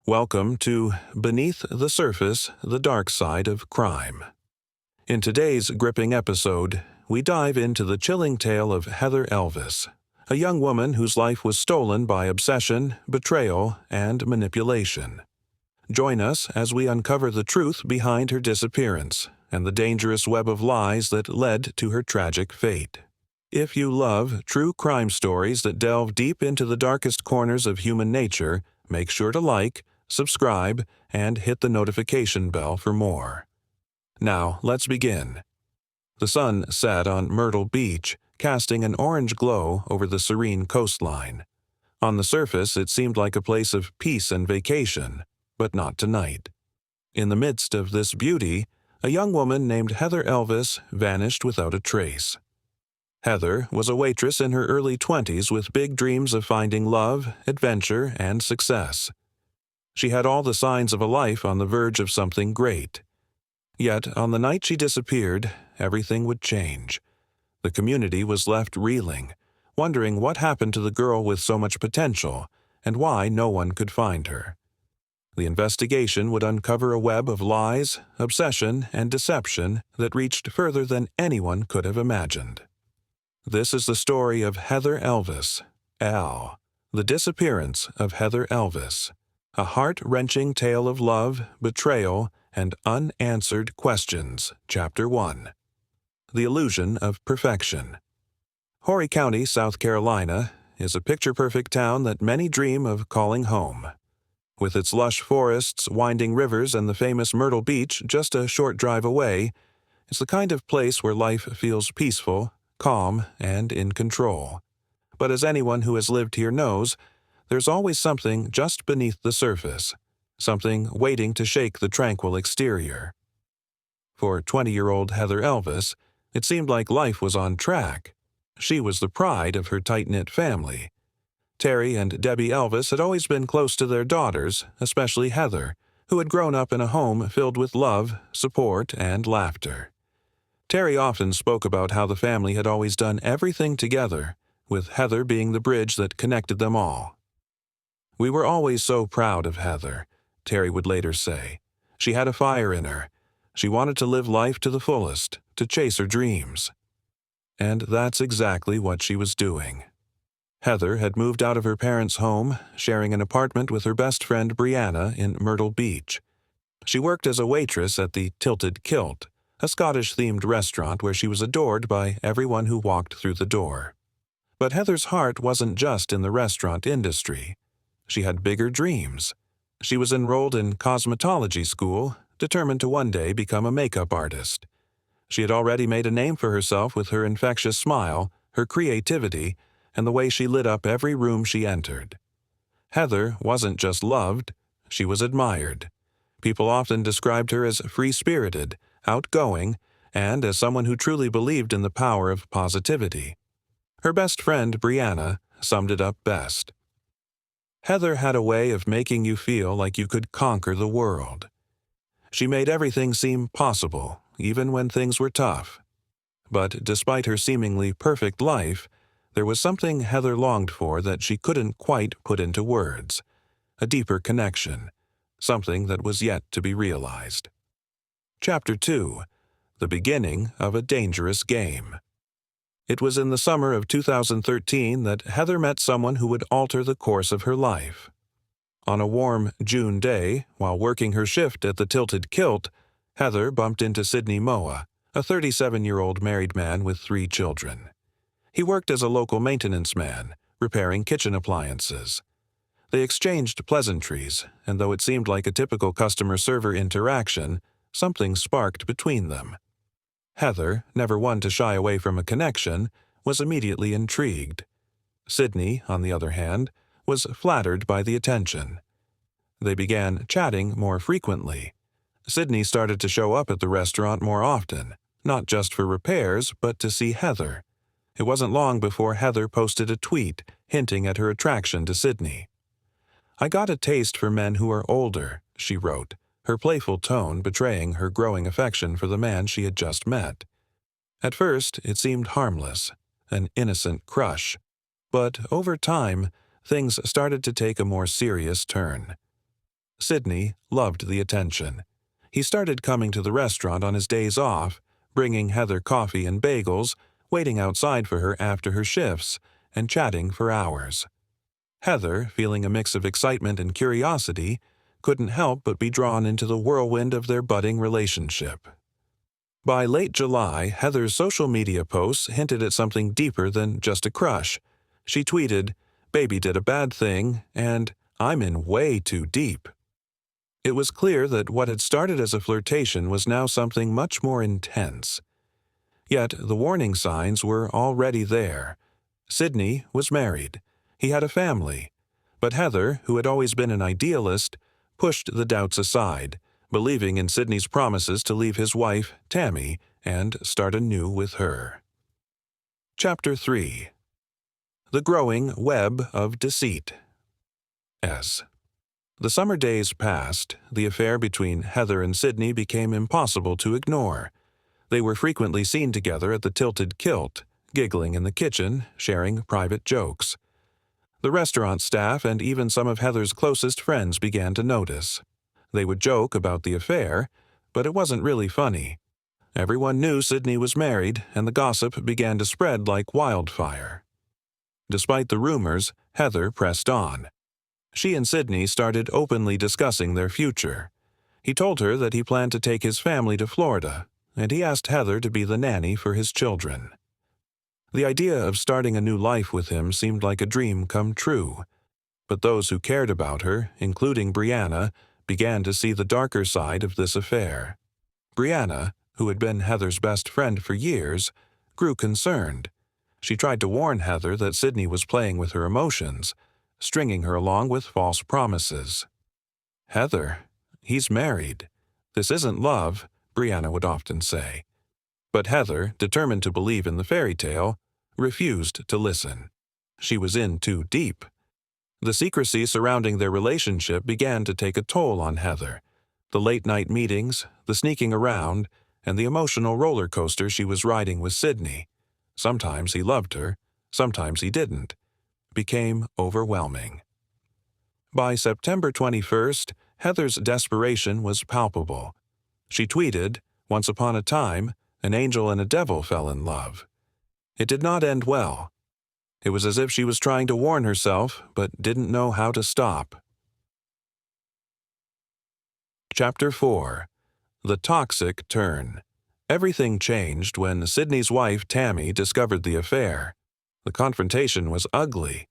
Welcome to Beneath the Surface, the Dark Side of Crime. In today's gripping episode, we dive into the chilling tale of Heather Elvis, a young woman whose life was stolen by obsession, betrayal, and manipulation. Join us as we uncover the truth behind her disappearance and the dangerous web of lies that led to her tragic fate. If you love true crime stories that delve deep into the darkest corners of human nature, make sure to like, subscribe, and hit the notification bell for more. Now, let's begin. The sun set on Myrtle Beach, casting an orange glow over the serene coastline. On the surface, it seemed like a place of peace and vacation, but not tonight. In the midst of this beauty, a young woman named Heather Elvis vanished without a trace. Heather was a waitress in her early 20s with big dreams of finding love, adventure, and success. She had all the signs of a life on the verge of something great. Yet, on the night she disappeared, everything would change. The community was left reeling, wondering what happened to the girl with so much potential and why no one could find her. The investigation would uncover a web of lies, obsession, and deception that reached further than anyone could have imagined. This is the story of Heather Elvis, L. The Disappearance of Heather Elvis, a heart-wrenching tale of love, betrayal, and unanswered questions, Chapter 1. The Illusion of Perfection. Horry County, South Carolina, is a picture-perfect town that many dream of calling home. With its lush forests, winding rivers, and the famous Myrtle Beach just a short drive away, it's the kind of place where life feels peaceful, calm, and in control. But as anyone who has lived here knows, there's always something just beneath the surface, something waiting to shake the tranquil exterior. For 20-year-old Heather Elvis, it seemed like life was on track. She was the pride of her tight-knit family. Terry and Debbie Elvis had always been close to their daughters, especially Heather, who had grown up in a home filled with love, support, and laughter. Terry often spoke about how the family had always done everything together, with Heather being the bridge that connected them all. "We were always so proud of Heather," Terry would later say. "She had a fire in her. She wanted to live life to the fullest, to chase her dreams." And that's exactly what she was doing. Heather had moved out of her parents' home, sharing an apartment with her best friend Brianna in Myrtle Beach. She worked as a waitress at the Tilted Kilt, a Scottish-themed restaurant where she was adored by everyone who walked through the door. But Heather's heart wasn't just in the restaurant industry. She had bigger dreams. She was enrolled in cosmetology school, determined to one day become a makeup artist. She had already made a name for herself with her infectious smile, her creativity, and the way she lit up every room she entered. Heather wasn't just loved, she was admired. People often described her as free-spirited, outgoing, and as someone who truly believed in the power of positivity. Her best friend, Brianna, summed it up best. Heather had a way of making you feel like you could conquer the world. She made everything seem possible, even when things were tough. But despite her seemingly perfect life, there was something Heather longed for that she couldn't quite put into words. A deeper connection, something that was yet to be realized. Chapter 2. The Beginning of a Dangerous Game. It was in the summer of 2013 that Heather met someone who would alter the course of her life. On a warm June day, while working her shift at the Tilted Kilt, Heather bumped into Sidney Moa, a 37-year-old married man with 3 children. He worked as a local maintenance man, repairing kitchen appliances. They exchanged pleasantries, and though it seemed like a typical customer-server interaction, something sparked between them. Heather, never one to shy away from a connection, was immediately intrigued. Sidney, on the other hand, was flattered by the attention. They began chatting more frequently. Sidney started to show up at the restaurant more often, not just for repairs, but to see Heather. It wasn't long before Heather posted a tweet hinting at her attraction to Sidney. "I got a taste for men who are older," she wrote, her playful tone betraying her growing affection for the man she had just met. At first, it seemed harmless, an innocent crush. But over time, things started to take a more serious turn. Sidney loved the attention. He started coming to the restaurant on his days off, bringing Heather coffee and bagels, waiting outside for her after her shifts, and chatting for hours. Heather, feeling a mix of excitement and curiosity, couldn't help but be drawn into the whirlwind of their budding relationship. By late July, Heather's social media posts hinted at something deeper than just a crush. She tweeted, "Baby did a bad thing," and "I'm in way too deep." It was clear that what had started as a flirtation was now something much more intense. Yet the warning signs were already there. Sidney was married. He had a family. But Heather, who had always been an idealist, pushed the doubts aside, believing in Sidney's promises to leave his wife, Tammy, and start anew with her. Chapter 3. The Growing Web of Deceit. S. The summer days passed. The affair between Heather and Sidney became impossible to ignore. They were frequently seen together at the Tilted Kilt, giggling in the kitchen, sharing private jokes. The restaurant staff and even some of Heather's closest friends began to notice. They would joke about the affair, but it wasn't really funny. Everyone knew Sidney was married, and the gossip began to spread like wildfire. Despite the rumors, Heather pressed on. She and Sidney started openly discussing their future. He told her that he planned to take his family to Florida, and he asked Heather to be the nanny for his children. The idea of starting a new life with him seemed like a dream come true. But those who cared about her, including Brianna, began to see the darker side of this affair. Brianna, who had been Heather's best friend for years, grew concerned. She tried to warn Heather that Sidney was playing with her emotions, stringing her along with false promises. "Heather, he's married. This isn't love," Brianna would often say. But Heather, determined to believe in the fairy tale, refused to listen. She was in too deep. The secrecy surrounding their relationship began to take a toll on Heather. The late-night meetings, the sneaking around, and the emotional roller coaster she was riding with Sidney, sometimes he loved her, sometimes he didn't, became overwhelming. By September 21st, Heather's desperation was palpable. She tweeted, "Once upon a time, an angel and a devil fell in love." It did not end well. It was as if she was trying to warn herself, but didn't know how to stop. Chapter 4. The Toxic Turn. Everything changed when Sidney's wife, Tammy, discovered the affair. The confrontation was ugly.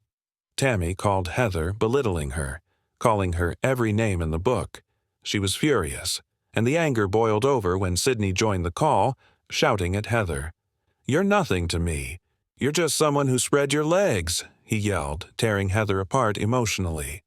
Tammy called Heather, belittling her, calling her every name in the book. She was furious, and the anger boiled over when Sidney joined the call, shouting at Heather. "You're nothing to me. You're just someone who spread your legs," he yelled, tearing Heather apart emotionally.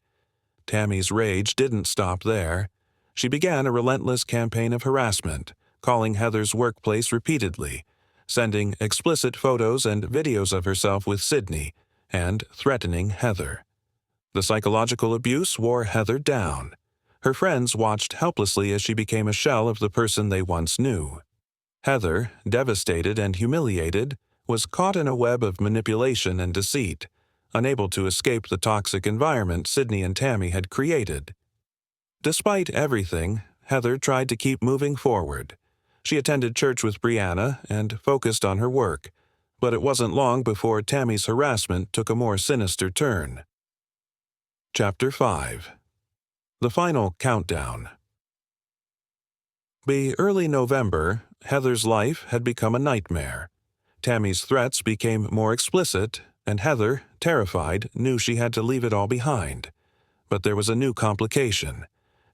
Tammy's rage didn't stop there. She began a relentless campaign of harassment, calling Heather's workplace repeatedly, sending explicit photos and videos of herself with Sidney, and threatening Heather. The psychological abuse wore Heather down. Her friends watched helplessly as she became a shell of the person they once knew. Heather, devastated and humiliated, was caught in a web of manipulation and deceit, unable to escape the toxic environment Sidney and Tammy had created. Despite everything, Heather tried to keep moving forward. She attended church with Brianna and focused on her work, but it wasn't long before Tammy's harassment took a more sinister turn. Chapter 5. The Final Countdown. By early November, Heather's life had become a nightmare. Tammy's threats became more explicit, and Heather, terrified, knew she had to leave it all behind. But there was a new complication.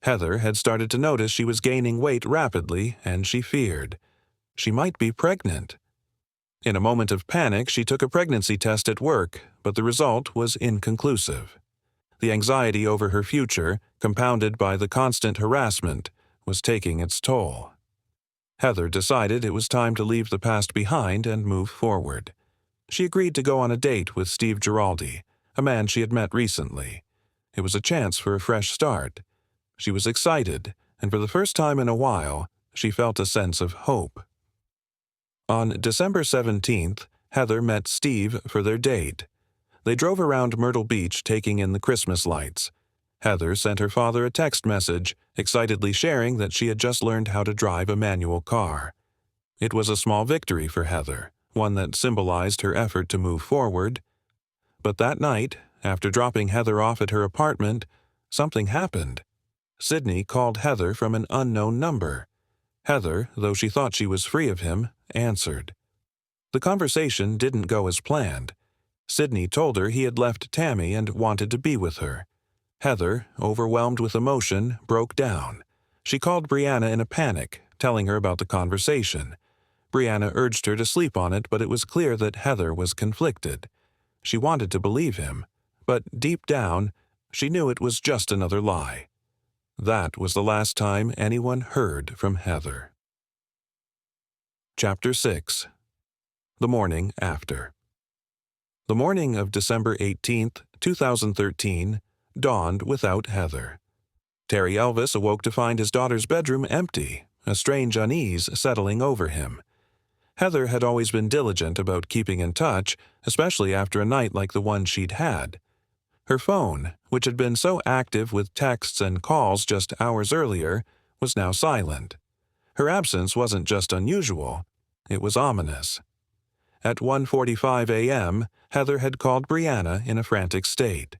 Heather had started to notice she was gaining weight rapidly, and she feared. She might be pregnant. In a moment of panic, she took a pregnancy test at work, but the result was inconclusive. The anxiety over her future, compounded by the constant harassment, was taking its toll. Heather decided it was time to leave the past behind and move forward. She agreed to go on a date with Steve Giraldi, a man she had met recently. It was a chance for a fresh start. She was excited, and for the first time in a while, she felt a sense of hope. On December 17th, Heather met Steve for their date. They drove around Myrtle Beach taking in the Christmas lights. Heather sent her father a text message, excitedly sharing that she had just learned how to drive a manual car. It was a small victory for Heather, one that symbolized her effort to move forward. But that night, after dropping Heather off at her apartment, something happened. Sydney called Heather from an unknown number. Heather, though she thought she was free of him, answered. The conversation didn't go as planned. Sydney told her he had left Tammy and wanted to be with her. Heather, overwhelmed with emotion, broke down. She called Brianna in a panic, telling her about the conversation. Brianna urged her to sleep on it, but it was clear that Heather was conflicted. She wanted to believe him, but deep down, she knew it was just another lie. That was the last time anyone heard from Heather. Chapter 6. The Morning After. The morning of December 18, 2013, dawned without Heather. Terry Elvis awoke to find his daughter's bedroom empty, a strange unease settling over him. Heather had always been diligent about keeping in touch, especially after a night like the one she'd had. Her phone, which had been so active with texts and calls just hours earlier, was now silent. Her absence wasn't just unusual, it was ominous. At 1:45 a.m., Heather had called Brianna in a frantic state.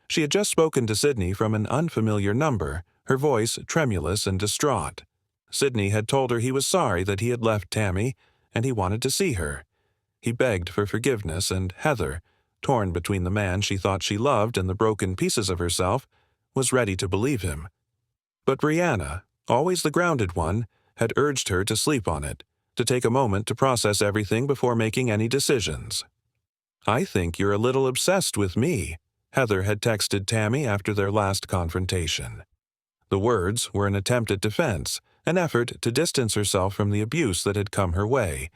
She had just spoken to Sydney from an unfamiliar number, her voice tremulous and distraught. Sydney had told her he was sorry that he had left Tammy, and he wanted to see her. He begged for forgiveness, and Heather, torn between the man she thought she loved and the broken pieces of herself, was ready to believe him. But Brianna, always the grounded one, had urged her to sleep on it, to take a moment to process everything before making any decisions. "I think you're a little obsessed with me," Heather had texted Tammy after their last confrontation. The words were an attempt at defense, an effort to distance herself from the abuse that had come her way,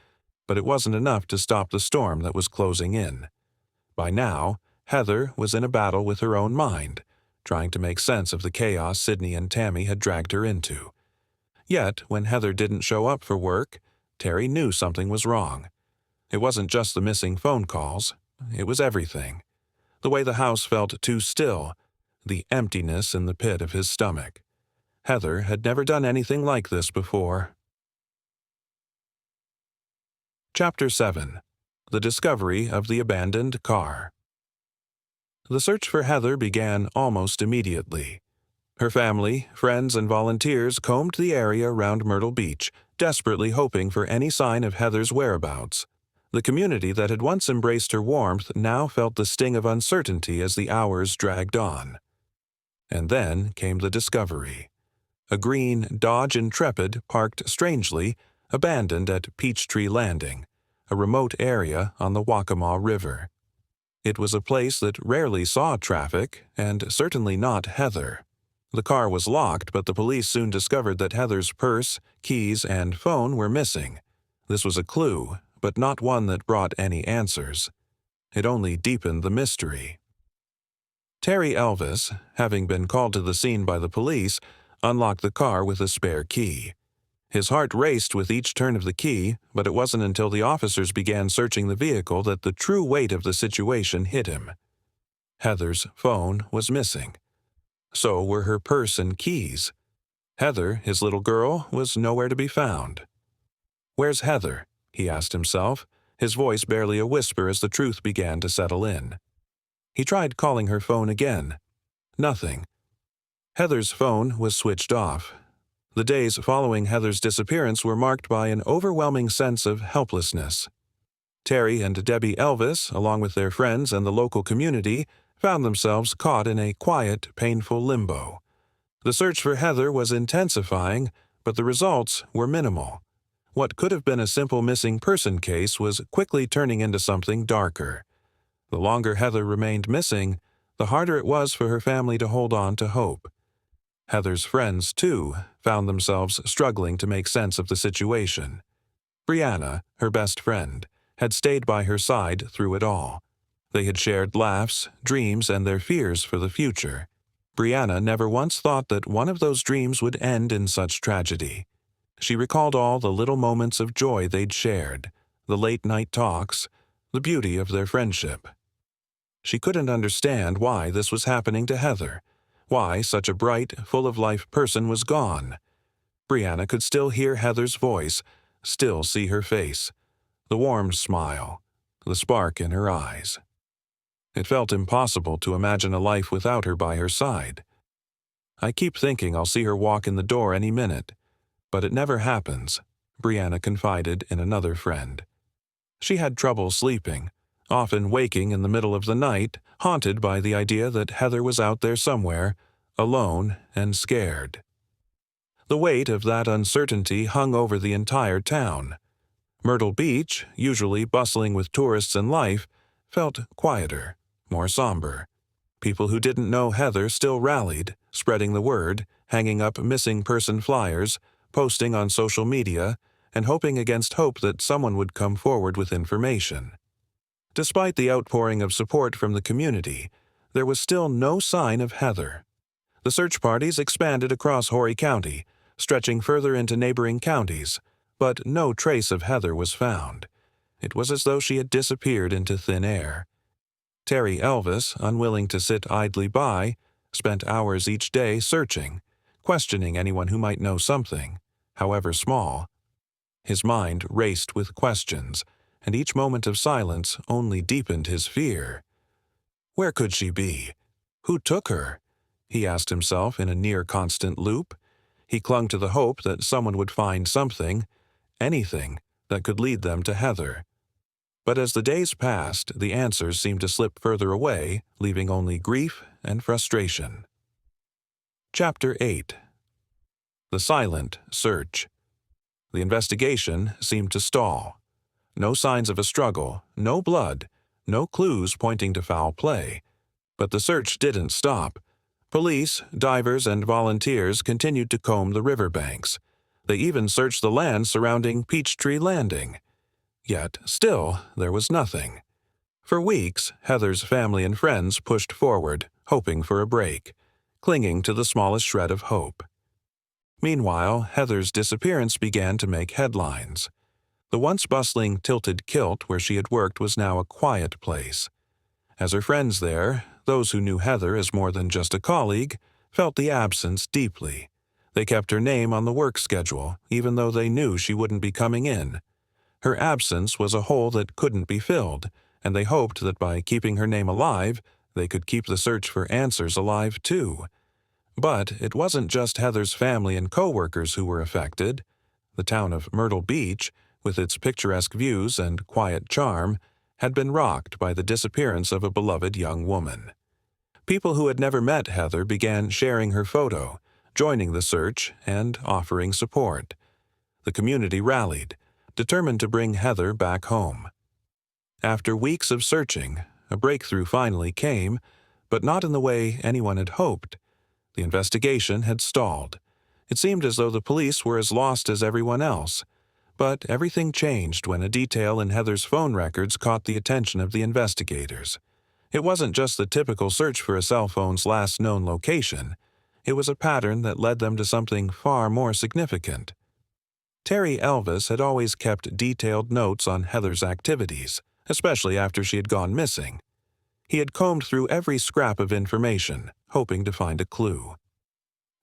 but it wasn't enough to stop the storm that was closing in. By now, Heather was in a battle with her own mind, trying to make sense of the chaos Sydney and Tammy had dragged her into. Yet, when Heather didn't show up for work, Terry knew something was wrong. It wasn't just the missing phone calls, it was everything. The way the house felt too still, the emptiness in the pit of his stomach. Heather had never done anything like this before. Chapter 7. The Discovery of the Abandoned Car. The search for Heather began almost immediately. Her family, friends, and volunteers combed the area around Myrtle Beach, desperately hoping for any sign of Heather's whereabouts. The community that had once embraced her warmth now felt the sting of uncertainty as the hours dragged on. And then came the discovery. A green Dodge Intrepid parked strangely, abandoned at Peachtree Landing, a remote area on the Waccamaw River. It was a place that rarely saw traffic, and certainly not Heather. The car was locked, but the police soon discovered that Heather's purse, keys, and phone were missing. This was a clue, but not one that brought any answers. It only deepened the mystery. Terry Elvis, having been called to the scene by the police, unlocked the car with a spare key. His heart raced with each turn of the key, but it wasn't until the officers began searching the vehicle that the true weight of the situation hit him. Heather's phone was missing. So were her purse and keys. Heather, his little girl, was nowhere to be found. "Where's Heather?" he asked himself, his voice barely a whisper as the truth began to settle in. He tried calling her phone again. Nothing. Heather's phone was switched off. The days following Heather's disappearance were marked by an overwhelming sense of helplessness. Terry and Debbie Elvis, along with their friends and the local community, found themselves caught in a quiet, painful limbo. The search for Heather was intensifying, but the results were minimal. What could have been a simple missing person case was quickly turning into something darker. The longer Heather remained missing, the harder it was for her family to hold on to hope. Heather's friends, too, found themselves struggling to make sense of the situation. Brianna, her best friend, had stayed by her side through it all. They had shared laughs, dreams, and their fears for the future. Brianna never once thought that one of those dreams would end in such tragedy. She recalled all the little moments of joy they'd shared, the late-night talks, the beauty of their friendship. She couldn't understand why this was happening to Heather, why such a bright, full-of-life person was gone. Brianna could still hear Heather's voice, still see her face, the warm smile, the spark in her eyes. It felt impossible to imagine a life without her by her side. I keep thinking I'll see her walk in the door any minute, but it never happens, Brianna confided in another friend. She had trouble sleeping, often waking in the middle of the night, haunted by the idea that Heather was out there somewhere, alone and scared. The weight of that uncertainty hung over the entire town. Myrtle Beach, usually bustling with tourists and life, felt quieter, more somber. People who didn't know Heather still rallied, spreading the word, hanging up missing person flyers, posting on social media, and hoping against hope that someone would come forward with information. Despite the outpouring of support from the community, there was still no sign of Heather. The search parties expanded across Horry County, stretching further into neighboring counties, but no trace of Heather was found. It was as though she had disappeared into thin air. Terry Elvis, unwilling to sit idly by, spent hours each day searching, questioning anyone who might know something, however small. His mind raced with questions, and each moment of silence only deepened his fear. Where could she be? Who took her? He asked himself in a near-constant loop. He clung to the hope that someone would find something, anything, that could lead them to Heather. But as the days passed, the answers seemed to slip further away, leaving only grief and frustration. Chapter 8. The Silent Search. The investigation seemed to stall. No signs of a struggle, no blood, no clues pointing to foul play. But the search didn't stop. Police, divers, and volunteers continued to comb the riverbanks. They even searched the land surrounding Peachtree Landing. Yet, still, there was nothing. For weeks, Heather's family and friends pushed forward, hoping for a break, clinging to the smallest shred of hope. Meanwhile, Heather's disappearance began to make headlines. The once bustling Tilted Kilt where she had worked was now a quiet place. As her friends there, those who knew Heather as more than just a colleague, felt the absence deeply. They kept her name on the work schedule, even though they knew she wouldn't be coming in. Her absence was a hole that couldn't be filled, and they hoped that by keeping her name alive, they could keep the search for answers alive too. But it wasn't just Heather's family and co-workers who were affected. The town of Myrtle Beach, with its picturesque views and quiet charm, had been rocked by the disappearance of a beloved young woman. People who had never met Heather began sharing her photo, joining the search, and offering support. The community rallied, determined to bring Heather back home. After weeks of searching, a breakthrough finally came, but not in the way anyone had hoped. The investigation had stalled. It seemed as though the police were as lost as everyone else. But everything changed when a detail in Heather's phone records caught the attention of the investigators. It wasn't just the typical search for a cell phone's last known location. It was a pattern that led them to something far more significant. Terry Elvis had always kept detailed notes on Heather's activities, especially after she had gone missing. He had combed through every scrap of information, hoping to find a clue.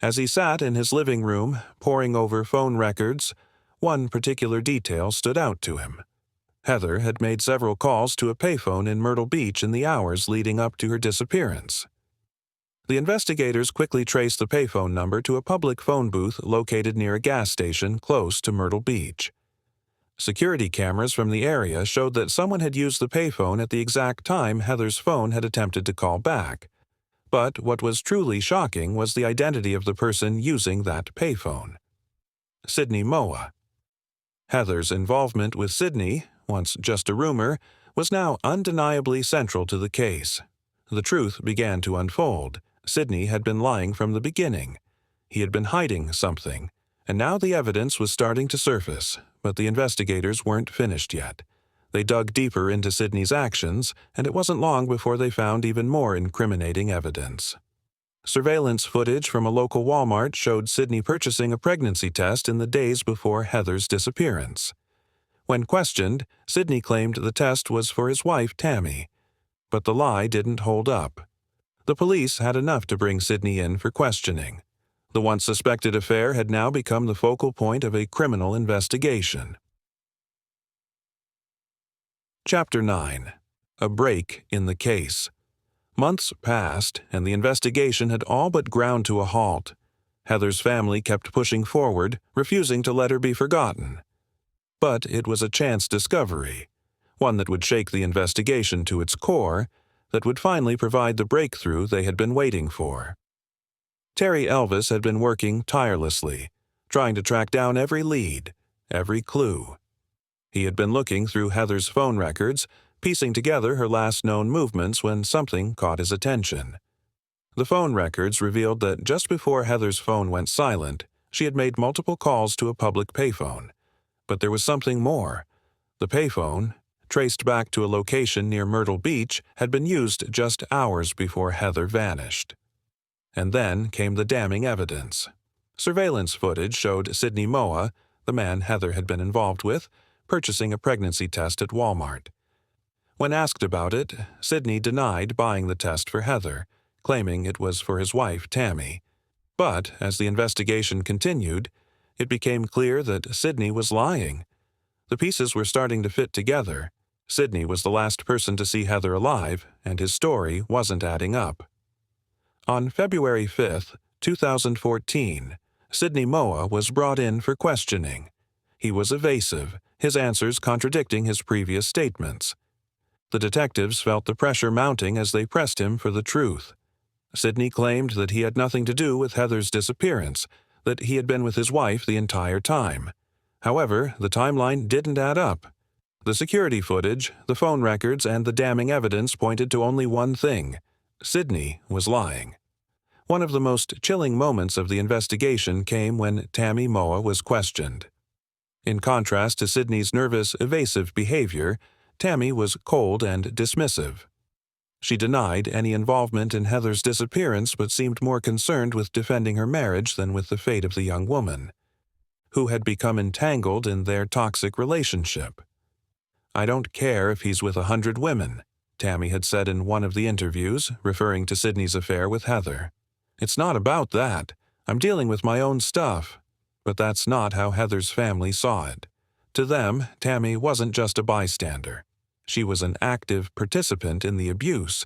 As he sat in his living room, poring over phone records, one particular detail stood out to him. Heather had made several calls to a payphone in Myrtle Beach in the hours leading up to her disappearance. The investigators quickly traced the payphone number to a public phone booth located near a gas station close to Myrtle Beach. Security cameras from the area showed that someone had used the payphone at the exact time Heather's phone had attempted to call back. But what was truly shocking was the identity of the person using that payphone. Sydney Moa. Heather's involvement with Sydney, once just a rumor, was now undeniably central to the case. The truth began to unfold. Sydney had been lying from the beginning. He had been hiding something, and now the evidence was starting to surface, but the investigators weren't finished yet. They dug deeper into Sydney's actions, and it wasn't long before they found even more incriminating evidence. Surveillance footage from a local Walmart showed Sydney purchasing a pregnancy test in the days before Heather's disappearance. When questioned, Sydney claimed the test was for his wife, Tammy. But the lie didn't hold up. The police had enough to bring Sydney in for questioning. The once suspected affair had now become the focal point of a criminal investigation. Chapter 9. A break in the case. Months passed, and the investigation had all but ground to a halt. Heather's family kept pushing forward, refusing to let her be forgotten. But it was a chance discovery, one that would shake the investigation to its core, that would finally provide the breakthrough they had been waiting for. Terry Elvis had been working tirelessly, trying to track down every lead, every clue. He had been looking through Heather's phone records, piecing together her last known movements when something caught his attention. The phone records revealed that just before Heather's phone went silent, she had made multiple calls to a public payphone. But there was something more. The payphone, traced back to a location near Myrtle Beach, had been used just hours before Heather vanished. And then came the damning evidence. Surveillance footage showed Sydney Moa, the man Heather had been involved with, purchasing a pregnancy test at Walmart. When asked about it, Sydney denied buying the test for Heather, claiming it was for his wife, Tammy. But as the investigation continued, it became clear that Sydney was lying. The pieces were starting to fit together. Sydney was the last person to see Heather alive, and his story wasn't adding up. On February 5, 2014, Sydney Moa was brought in for questioning. He was evasive, his answers contradicting his previous statements. The detectives felt the pressure mounting as they pressed him for the truth. Sydney claimed that he had nothing to do with Heather's disappearance, that he had been with his wife the entire time. However, the timeline didn't add up. The security footage, the phone records, and the damning evidence pointed to only one thing: Sydney was lying. One of the most chilling moments of the investigation came when Tammy Moa was questioned. In contrast to Sydney's nervous, evasive behavior, Tammy was cold and dismissive. She denied any involvement in Heather's disappearance but seemed more concerned with defending her marriage than with the fate of the young woman, who had become entangled in their toxic relationship. "I don't care if he's with 100 women," Tammy had said in one of the interviews, referring to Sydney's affair with Heather. "It's not about that. I'm dealing with my own stuff." But that's not how Heather's family saw it. To them, Tammy wasn't just a bystander. She was an active participant in the abuse,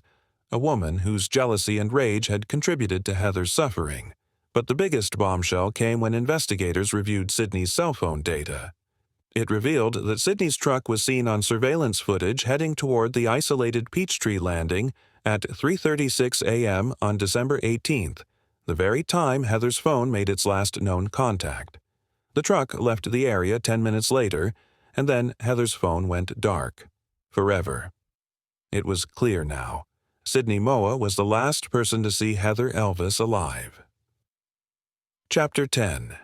a woman whose jealousy and rage had contributed to Heather's suffering. But the biggest bombshell came when investigators reviewed Sydney's cell phone data. It revealed that Sydney's truck was seen on surveillance footage heading toward the isolated Peachtree Landing at 3:36 a.m. on December 18th, the very time Heather's phone made its last known contact. The truck left the area 10 minutes later, and then Heather's phone went dark. Forever. It was clear now. Sydney Moa was the last person to see Heather Elvis alive. Chapter 10.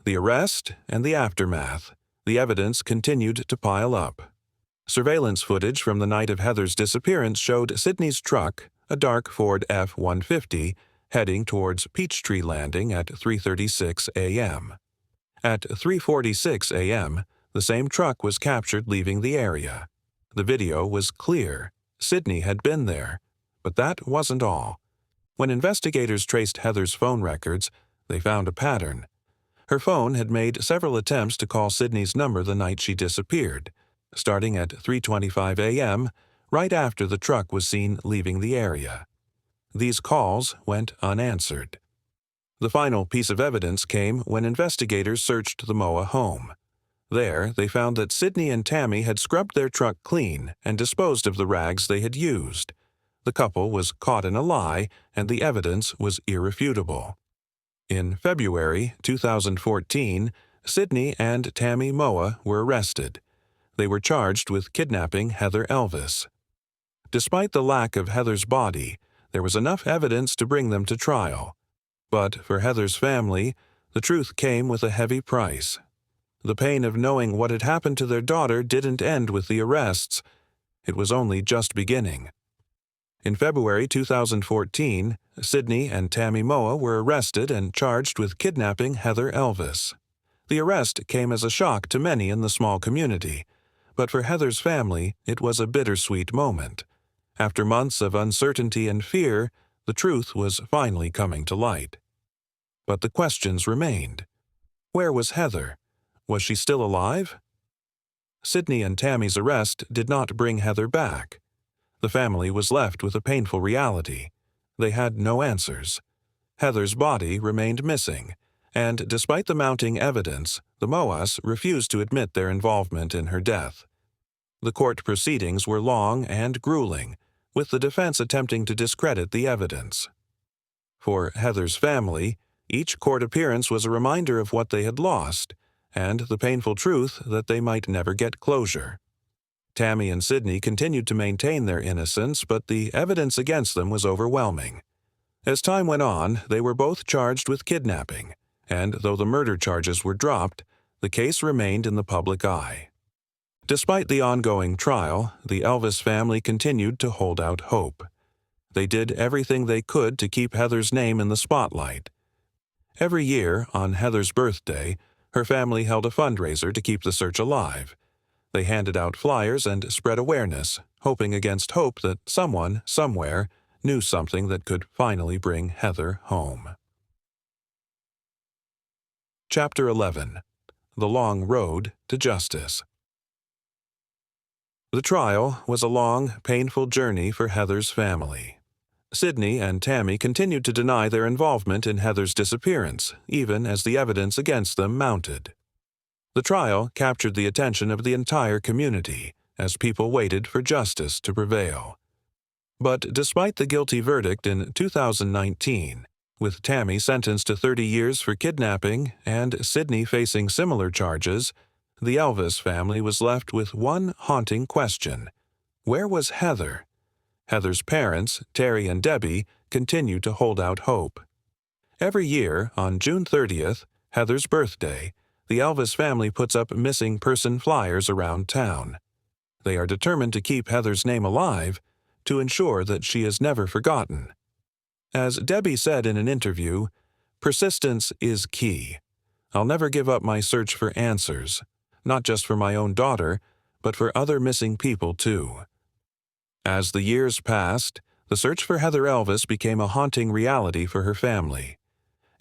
The arrest and the aftermath. The evidence continued to pile up. Surveillance footage from the night of Heather's disappearance showed Sydney's truck, a dark Ford F-150, heading towards Peachtree Landing at 3:36 a.m. At 3:46 a.m., the same truck was captured leaving the area. The video was clear. Sydney had been there. But that wasn't all. When investigators traced Heather's phone records, they found a pattern. Her phone had made several attempts to call Sydney's number the night she disappeared, starting at 3:25 a.m., right after the truck was seen leaving the area. These calls went unanswered. The final piece of evidence came when investigators searched the Moa home. There, they found that Sydney and Tammy had scrubbed their truck clean and disposed of the rags they had used. The couple was caught in a lie, and the evidence was irrefutable. In February 2014, Sydney and Tammy Moa were arrested. They were charged with kidnapping Heather Elvis. Despite the lack of Heather's body, there was enough evidence to bring them to trial. But for Heather's family, the truth came with a heavy price. The pain of knowing what had happened to their daughter didn't end with the arrests. It was only just beginning. In February 2014, Sydney and Tammy Moa were arrested and charged with kidnapping Heather Elvis. The arrest came as a shock to many in the small community, but for Heather's family, it was a bittersweet moment. After months of uncertainty and fear, The truth was finally coming to light. But the questions remained. Where was Heather? Was she still alive? Sydney and Tammy's arrest did not bring Heather back. The family was left with a painful reality. They had no answers. Heather's body remained missing, and despite the mounting evidence, the MOAS refused to admit their involvement in her death. The court proceedings were long and grueling, with the defense attempting to discredit the evidence. For Heather's family, each court appearance was a reminder of what they had lost, and the painful truth that they might never get closure. Tammy and Sydney continued to maintain their innocence, but the evidence against them was overwhelming. As time went on, they were both charged with kidnapping, and though the murder charges were dropped, the case remained in the public eye. Despite the ongoing trial, the Elvis family continued to hold out hope. They did everything they could to keep Heather's name in the spotlight. Every year, on Heather's birthday, her family held a fundraiser to keep the search alive. They handed out flyers and spread awareness, hoping against hope that someone, somewhere, knew something that could finally bring Heather home. Chapter 11. The Long Road to Justice. The trial was a long, painful journey for Heather's family. Sydney and Tammy continued to deny their involvement in Heather's disappearance, even as the evidence against them mounted. The trial captured the attention of the entire community as people waited for justice to prevail. But despite the guilty verdict in 2019, with Tammy sentenced to 30 years for kidnapping and Sydney facing similar charges, the Elvis family was left with one haunting question. Where was Heather? Heather's parents, Terry and Debbie, continued to hold out hope. Every year, on June 30th, Heather's birthday, the Elvis family puts up missing person flyers around town. They are determined to keep Heather's name alive, to ensure that she is never forgotten. As Debbie said in an interview, "Persistence is key. I'll never give up my search for answers, not just for my own daughter, but for other missing people too." As the years passed, the search for Heather Elvis became a haunting reality for her family.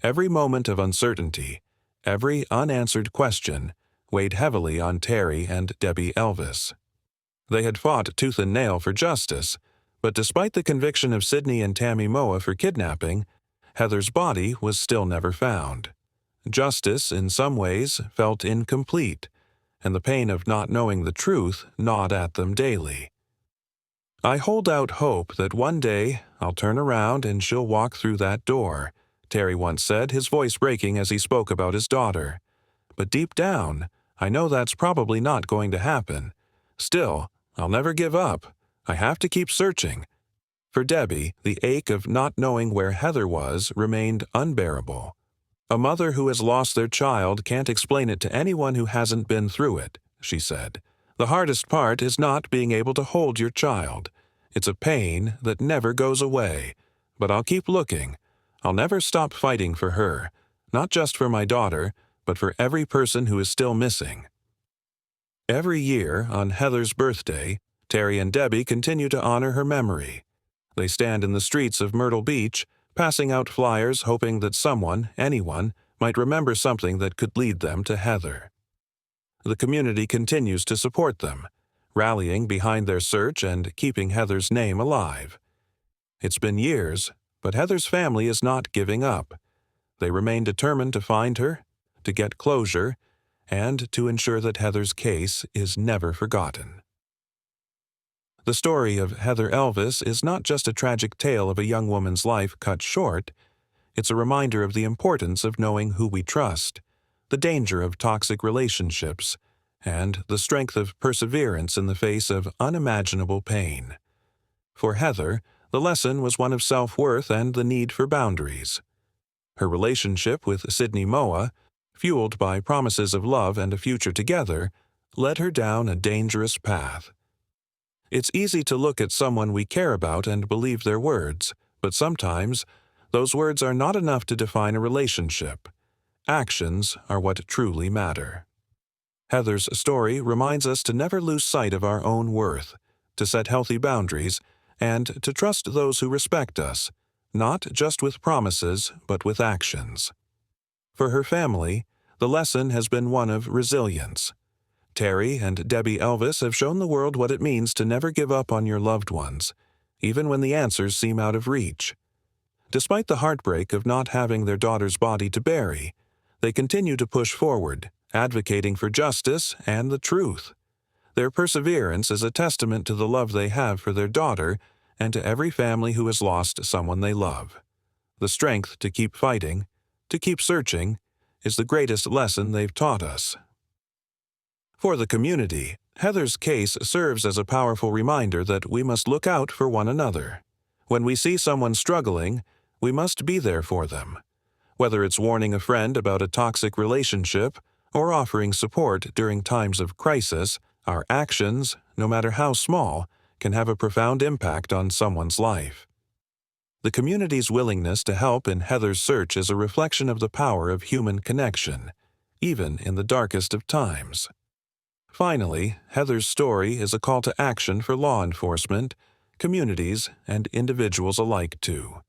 Every moment of uncertainty, every unanswered question, weighed heavily on Terry and Debbie Elvis. They had fought tooth and nail for justice, but despite the conviction of Sydney and Tammy Moa for kidnapping, Heather's body was still never found. Justice, in some ways, felt incomplete, and the pain of not knowing the truth gnawed at them daily. "I hold out hope that one day I'll turn around and she'll walk through that door," Terry once said, his voice breaking as he spoke about his daughter. "But deep down, I know that's probably not going to happen. Still, I'll never give up. I have to keep searching." For Debbie, the ache of not knowing where Heather was remained unbearable. "A mother who has lost their child can't explain it to anyone who hasn't been through it," she said. "The hardest part is not being able to hold your child. It's a pain that never goes away. But I'll keep looking. I'll never stop fighting for her, not just for my daughter, but for every person who is still missing." Every year, on Heather's birthday, Terry and Debbie continue to honor her memory. They stand in the streets of Myrtle Beach, passing out flyers hoping that someone, anyone, might remember something that could lead them to Heather. The community continues to support them, rallying behind their search and keeping Heather's name alive. It's been years, but Heather's family is not giving up. They remain determined to find her, to get closure, and to ensure that Heather's case is never forgotten. The story of Heather Elvis is not just a tragic tale of a young woman's life cut short. It's a reminder of the importance of knowing who we trust, the danger of toxic relationships, and the strength of perseverance in the face of unimaginable pain. For Heather, the lesson was one of self-worth and the need for boundaries. Her relationship with Sydney Moa, fueled by promises of love and a future together, led her down a dangerous path. It's easy to look at someone we care about and believe their words, but sometimes those words are not enough to define a relationship. Actions are what truly matter. Heather's story reminds us to never lose sight of our own worth, to set healthy boundaries, and to trust those who respect us, not just with promises, but with actions. For her family, the lesson has been one of resilience. Terry and Debbie Elvis have shown the world what it means to never give up on your loved ones, even when the answers seem out of reach. Despite the heartbreak of not having their daughter's body to bury, they continue to push forward, advocating for justice and the truth. Their perseverance is a testament to the love they have for their daughter and to every family who has lost someone they love. The strength to keep fighting, to keep searching, is the greatest lesson they've taught us. For the community, Heather's case serves as a powerful reminder that we must look out for one another. When we see someone struggling, we must be there for them. Whether it's warning a friend about a toxic relationship or offering support during times of crisis, our actions, no matter how small, can have a profound impact on someone's life. The community's willingness to help in Heather's search is a reflection of the power of human connection, even in the darkest of times. Finally, Heather's story is a call to action for law enforcement, communities, and individuals alike too.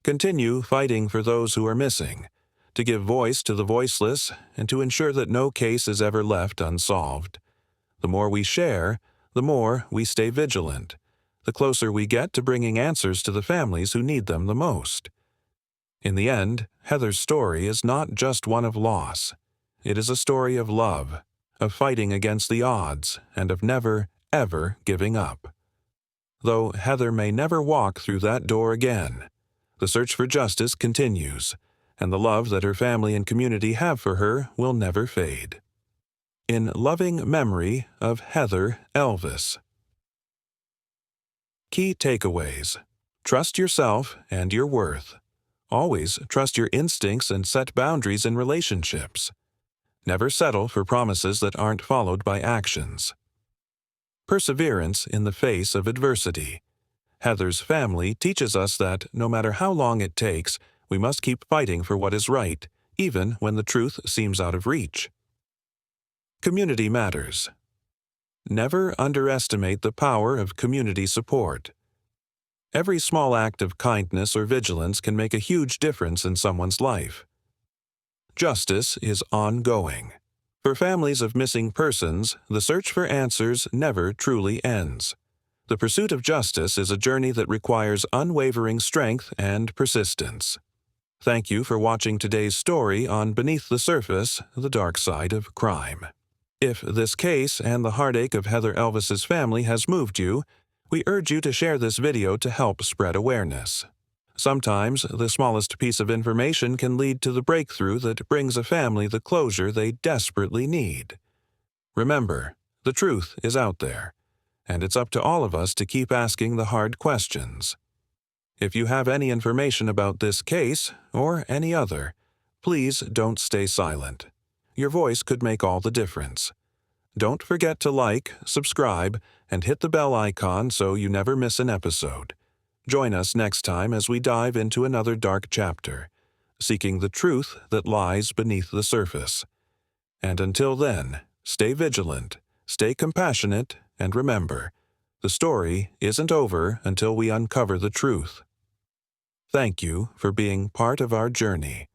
Continue fighting for those who are missing, to give voice to the voiceless, and to ensure that no case is ever left unsolved. The more we share, the more we stay vigilant, the closer we get to bringing answers to the families who need them the most. In the end, Heather's story is not just one of loss. It is a story of love, of fighting against the odds, and of never, ever giving up. Though Heather may never walk through that door again, the search for justice continues, and the love that her family and community have for her will never fade. In loving memory of Heather Elvis. Key takeaways. Trust yourself and your worth. Always trust your instincts and set boundaries in relationships. Never settle for promises that aren't followed by actions. Perseverance in the face of adversity. Heather's family teaches us that, no matter how long it takes, we must keep fighting for what is right, even when the truth seems out of reach. Community matters. Never underestimate the power of community support. Every small act of kindness or vigilance can make a huge difference in someone's life. Justice is ongoing. For families of missing persons, the search for answers never truly ends. The pursuit of justice is a journey that requires unwavering strength and persistence. Thank you for watching today's story on Beneath the Surface, the Dark Side of Crime. If this case and the heartache of Heather Elvis's family has moved you, we urge you to share this video to help spread awareness. Sometimes, the smallest piece of information can lead to the breakthrough that brings a family the closure they desperately need. Remember, the truth is out there, and it's up to all of us to keep asking the hard questions. If you have any information about this case, or any other, please don't stay silent. Your voice could make all the difference. Don't forget to like, subscribe, and hit the bell icon so you never miss an episode. Join us next time as we dive into another dark chapter, seeking the truth that lies beneath the surface. And until then, stay vigilant, stay compassionate, and remember, the story isn't over until we uncover the truth. Thank you for being part of our journey.